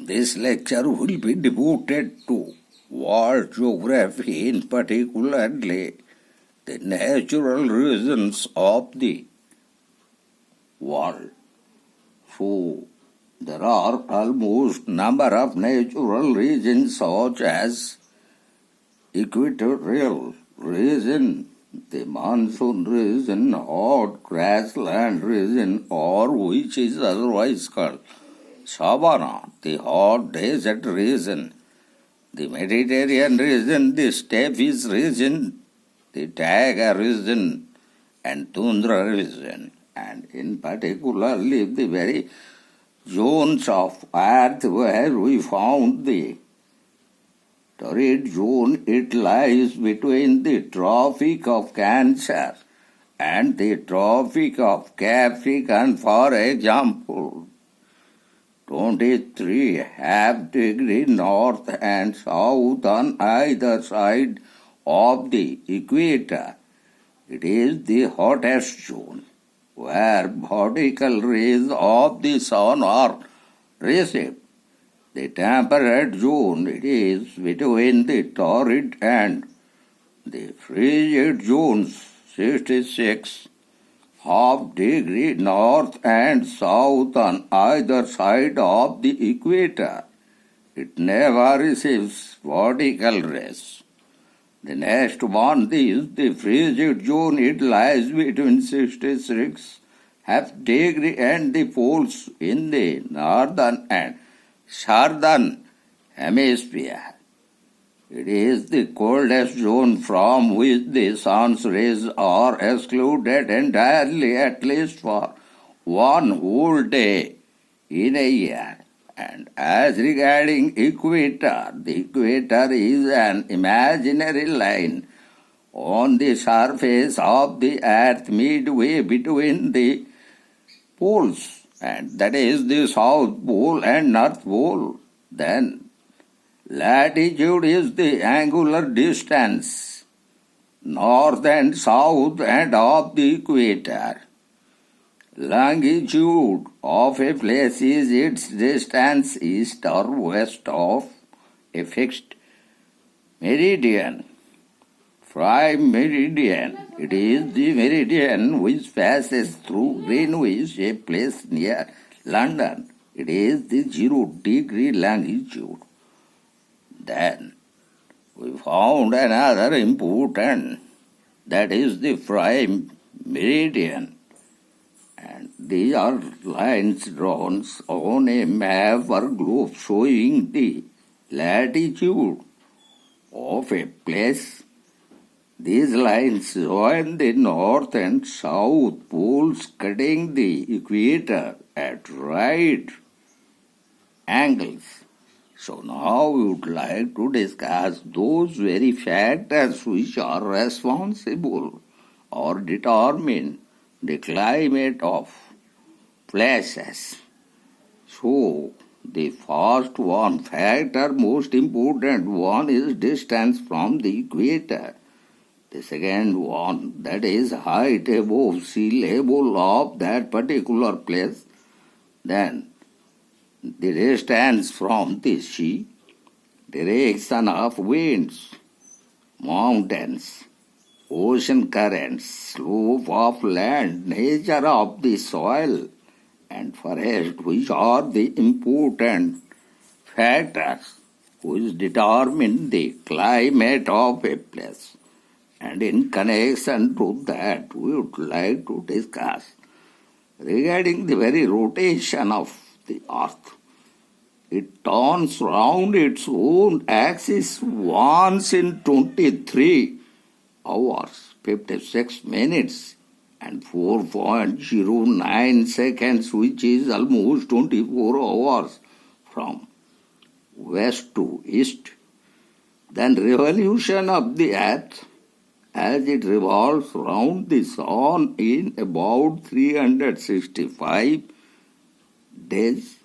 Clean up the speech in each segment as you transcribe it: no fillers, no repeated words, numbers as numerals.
This lecture will be devoted to world geography, in particularly the natural regions of the world. So, there are almost number of natural regions such as equatorial region, the monsoon region, hot grassland region, or which is otherwise called savanna, the hot desert region, the Mediterranean region, the steppes region, the taiga region, and tundra region, and in particularly the very zones of earth where we found the torrid zone. It lies between the Tropic of Cancer and the Tropic of Capricorn, for example. 23.5 degrees north and south on either side of the equator. It is the hottest zone, where vertical rays of the sun are received. The temperate zone, it is between the torrid and the frigid zones, 66.5 degrees north and south on either side of the equator. It never receives vertical rays. The next one is the frigid zone. It lies between 66.5 degrees and the poles in the northern and southern hemisphere. It is the coldest zone from which the sun's rays are excluded entirely, at least for one whole day in a year. And as regarding equator, the equator is an imaginary line on the surface of the earth midway between the poles, and that is the South Pole and North Pole. Then latitude is the angular distance north and south and of the equator. Longitude of a place is its distance east or west of a fixed meridian. Prime meridian, it is the meridian which passes through Greenwich, a place near London. It is the 0 degree longitude. Then we found another important, that is the prime meridian. And these are lines drawn on a map or globe showing the latitude of a place. These lines join the north and south poles, cutting the equator at right angles. So now we would like to discuss those very factors which are responsible or determine the climate of places. So the first one factor, most important one, is distance from the equator. The second one, that is height above sea level of that particular place. Then the distance from the sea, direction of winds, mountains, ocean currents, slope of land, nature of the soil, and forest, which are the important factors which determine the climate of a place. And in connection to that, we would like to discuss regarding the very rotation of the earth. It turns round its own axis once in 23 hours, 56 minutes and 4.09 seconds, which is almost 24 hours from west to east. Then revolution of the earth, as it revolves round the sun in about 365 days,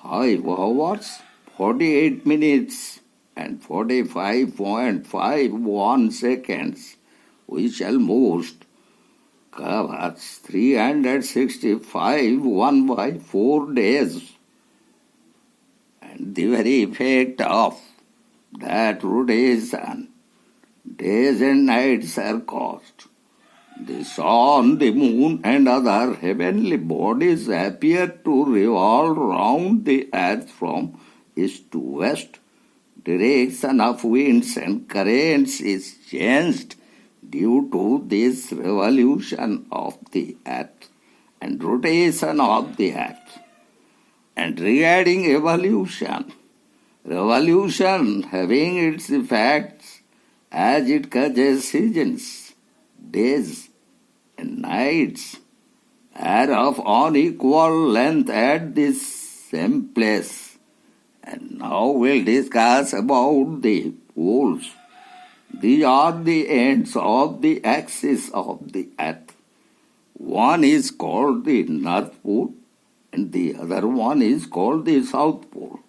5 hours, 48 minutes and 45.51 seconds, which almost covers 365 1 by 4 days. And the very effect of that rotation, days and nights are caused. The sun, the moon, and other heavenly bodies appear to revolve round the earth from east to west. Direction of winds and currents is changed due to this revolution of the earth and rotation of the earth. And regarding evolution, revolution having its effects as it causes seasons, days and nights are of unequal length at the same place. And now we'll discuss about the poles. These are the ends of the axis of the earth. One is called the North Pole and the other one is called the South Pole.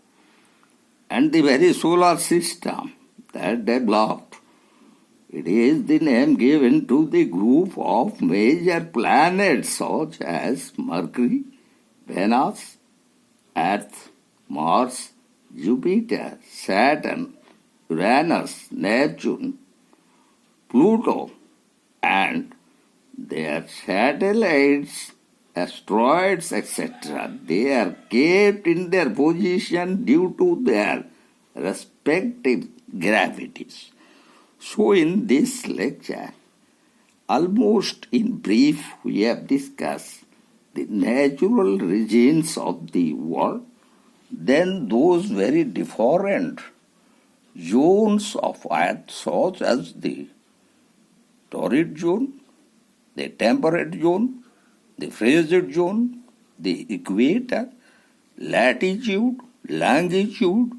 And the very solar system that developed, it is the name given to the group of major planets such as Mercury, Venus, Earth, Mars, Jupiter, Saturn, Uranus, Neptune, Pluto, and their satellites, asteroids, etc. They are kept in their position due to their respective gravities. So in this lecture, almost in brief, we have discussed the natural regions of the world, then those very different zones of earth such as the torrid zone, the temperate zone, the frigid zone, the equator, latitude, longitude,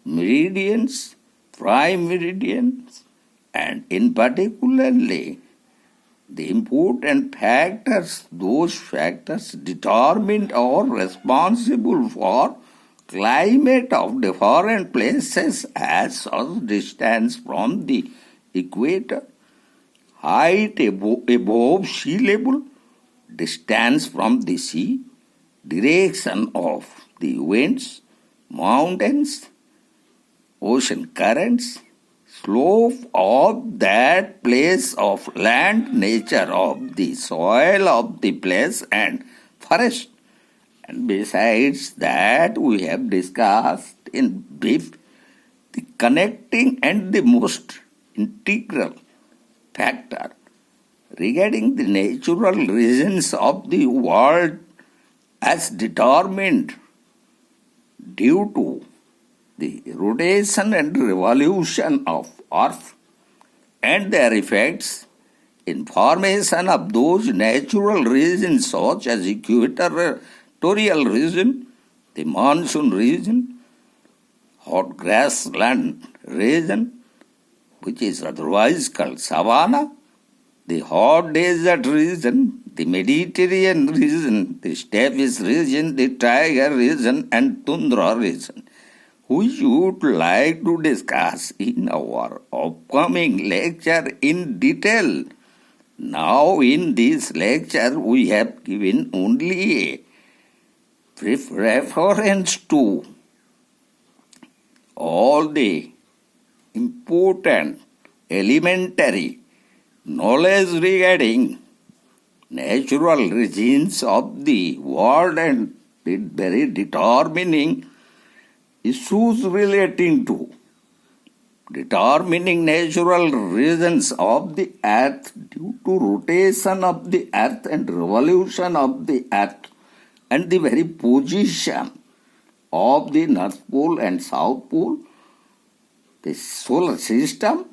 meridians, prime meridians, and in particularly the important factors, those factors determined or responsible for climate of different places as such distance from the equator, height above sea level, distance from the sea, direction of the winds, mountains, ocean currents, slope of that place of land, nature of the soil of the place, and forest. And besides that, we have discussed in brief the connecting and the most integral factor regarding the natural regions of the world as determined due to the rotation and revolution of Earth and their effects in formation of those natural regions such as equatorial region, the monsoon region, hot grassland region, which is otherwise called savanna, the hot desert region, the Mediterranean region, the steppes region, the taiga region, and tundra region, which we would like to discuss in our upcoming lecture in detail. Now, in this lecture, we have given only a brief reference to all the important elementary knowledge regarding natural regions of the world and the very determining issues relating to determining natural regions of the earth due to rotation of the earth and revolution of the earth and the very position of the North Pole and South Pole, the solar system,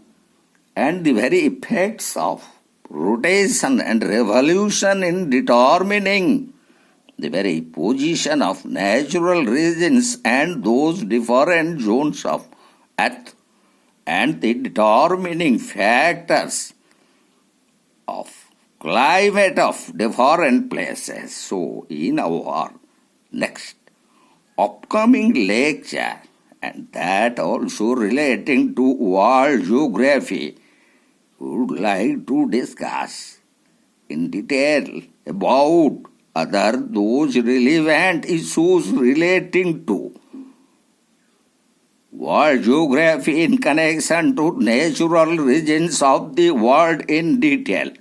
and the very effects of rotation and revolution in determining the very position of natural regions and those different zones of earth and the determining factors of climate of different places. So in our next upcoming lecture, and that also relating to world geography, we would like to discuss in detail about other those relevant issues relating to World geography in connection to natural regions of the world in detail.